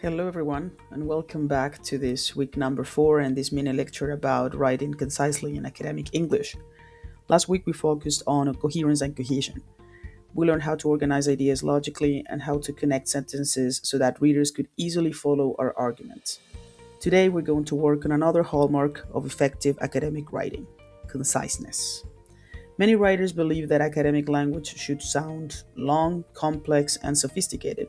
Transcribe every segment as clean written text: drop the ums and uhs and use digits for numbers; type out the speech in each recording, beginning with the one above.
Hello, everyone, and welcome back to this week number four and this mini lecture about writing concisely in academic English. Last week, we focused on coherence and cohesion. We learned how to organize ideas logically and how to connect sentences so that readers could easily follow our arguments. Today, we're going to work on another hallmark of effective academic writing: conciseness. Many writers believe that academic language should sound long, complex, and sophisticated.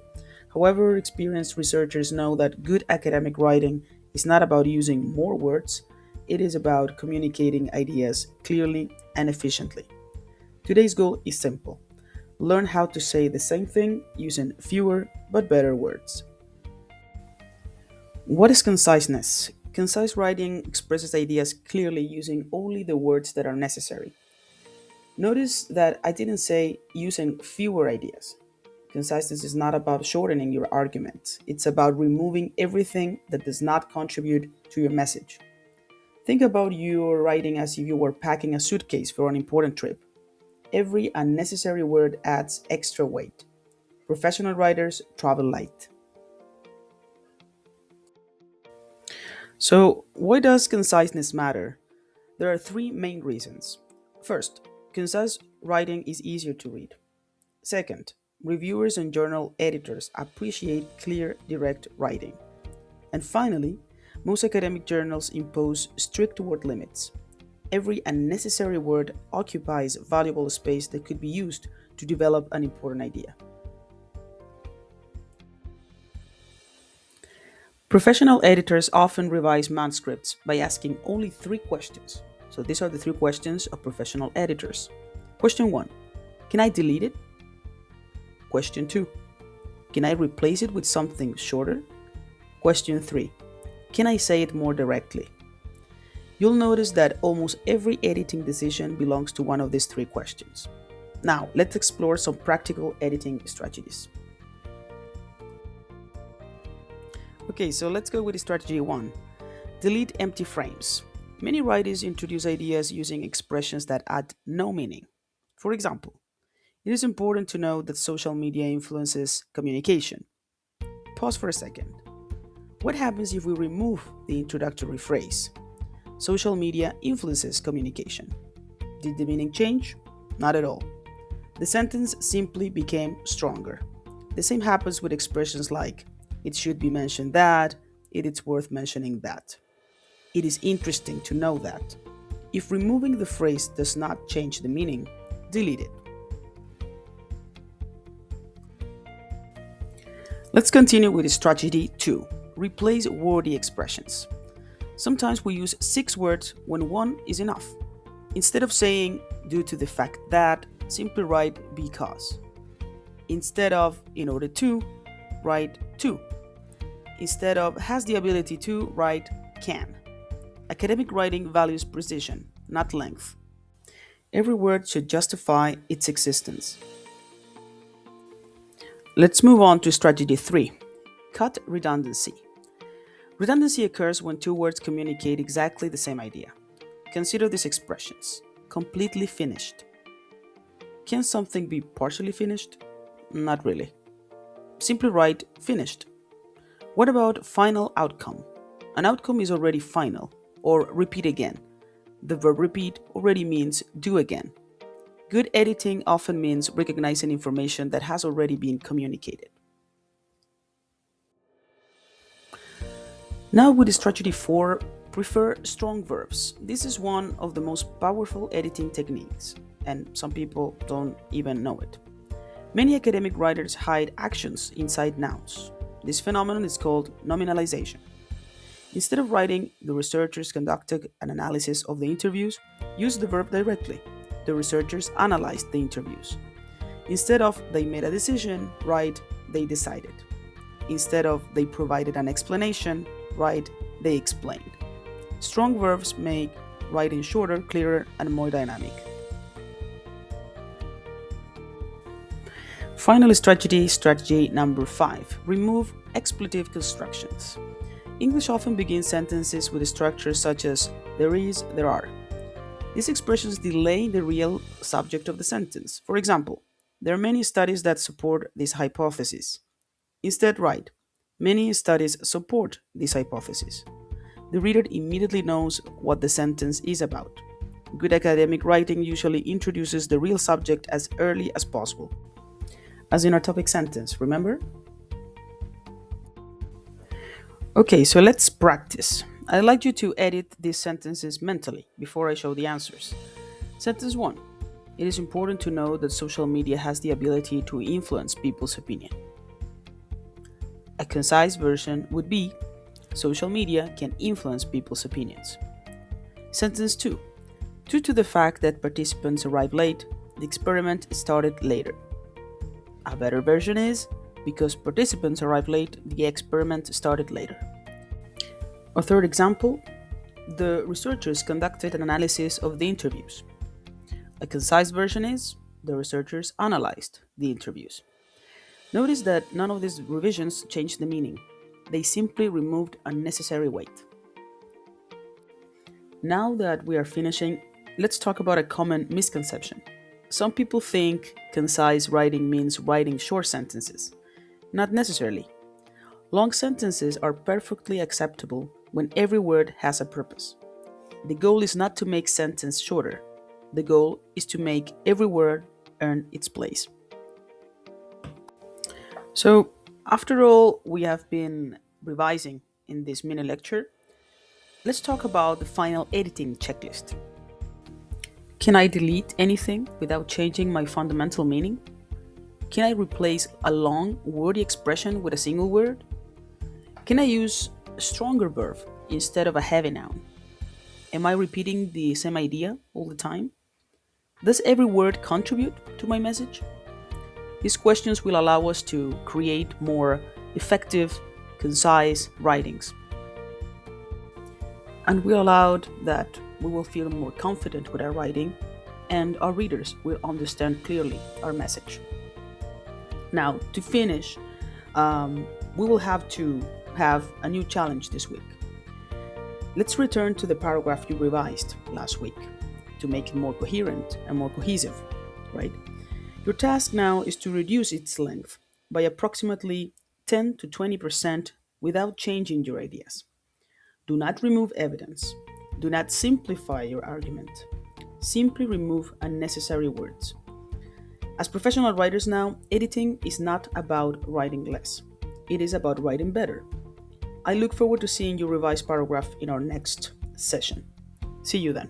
However, experienced researchers know that good academic writing is not about using more words, it is about communicating ideas clearly and efficiently. Today's goal is simple: learn how to say the same thing using fewer but better words. What is conciseness? Concise writing expresses ideas clearly using only the words that are necessary. Notice that I didn't say using fewer ideas. Conciseness is not about shortening your argument, it's about removing everything that does not contribute to your message. Think about your writing as if you were packing a suitcase for an important trip. Every unnecessary word adds extra weight. Professional writers travel light. So, why does conciseness matter? There are three main reasons. First, concise writing is easier to read. Second, reviewers and journal editors appreciate clear, direct writing. And finally, most academic journals impose strict word limits. Every unnecessary word occupies valuable space that could be used to develop an important idea. Professional editors often revise manuscripts by asking only three questions. So these are the three questions of professional editors. Question 1: can I delete it? Question 2: can I replace it with something shorter? Question 3: can I say it more directly? You'll notice that almost every editing decision belongs to one of these three questions. Now, let's explore some practical editing strategies. Okay, so let's go with strategy 1. Delete empty frames. Many writers introduce ideas using expressions that add no meaning. For example, it is important to know that social media influences communication. Pause for a second. What happens if we remove the introductory phrase? Social media influences communication. Did the meaning change? Not at all. The sentence simply became stronger. The same happens with expressions like, it should be mentioned that, it is worth mentioning that. It is interesting to know that. If removing the phrase does not change the meaning, delete it. Let's continue with strategy 2. Replace wordy expressions. Sometimes we use 6 words when one is enough. Instead of saying due to the fact that, simply write because. Instead of in order to, write to. Instead of has the ability to, write can. Academic writing values precision, not length. Every word should justify its existence. Let's move on to strategy 3. Cut redundancy. Redundancy occurs when two words communicate exactly the same idea. Consider these expressions: completely finished. Can something be partially finished? Not really. Simply write finished. What about final outcome? An outcome is already final. Or repeat again. The verb repeat already means do again. Good editing often means recognizing information that has already been communicated. Now with strategy 4, prefer strong verbs. This is one of the most powerful editing techniques, and some people don't even know it. Many academic writers hide actions inside nouns. This phenomenon is called nominalization. Instead of writing, the researchers conducted an analysis of the interviews, use the verb directly. The researchers analyzed the interviews. Instead of they made a decision, write they decided. Instead of they provided an explanation, write they explained. Strong verbs make writing shorter, clearer, and more dynamic. Final strategy number 5. Remove expletive constructions. English often begins sentences with structures such as there is, there are. These expressions delay the real subject of the sentence. For example, there are many studies that support this hypothesis. Instead, write, Many studies support this hypothesis. The reader immediately knows what the sentence is about. Good academic writing usually introduces the real subject as early as possible, as in our topic sentence, remember? Okay, so let's practice. I'd like you to edit these sentences mentally before I show the answers. Sentence 1. It is important to know that social media has the ability to influence people's opinion. A concise version would be social media can influence people's opinions. Sentence 2. Due to the fact that participants arrived late, the experiment started later. A better version is because participants arrived late, the experiment started later. A third example, the researchers conducted an analysis of the interviews. A concise version is the researchers analyzed the interviews. Notice that none of these revisions changed the meaning. They simply removed unnecessary weight. Now that we are finishing, let's talk about a common misconception. Some people think concise writing means writing short sentences. Not necessarily. Long sentences are perfectly acceptable when every word has a purpose. The goal is not to make sentence shorter. The goal is to make every word earn its place. So, after all we have been revising in this mini lecture, let's talk about the final editing checklist. Can I delete anything without changing my fundamental meaning? Can I replace a long, wordy expression with a single word? Can I use a stronger verb instead of a heavy noun? Am I repeating the same idea all the time? Does every word contribute to my message? These questions will allow us to create more effective, concise writings. And we allowed that we will feel more confident with our writing and our readers will understand clearly our message. Now, to finish, we will have to have a new challenge this week. Let's return to the paragraph you revised last week to make it more coherent and more cohesive, right? Your task now is to reduce its length by approximately 10 to 20% without changing your ideas. Do not remove evidence. Do not simplify your argument. Simply remove unnecessary words. As professional writers now, editing is not about writing less. It is about writing better. I look forward to seeing your revised paragraph in our next session. See you then.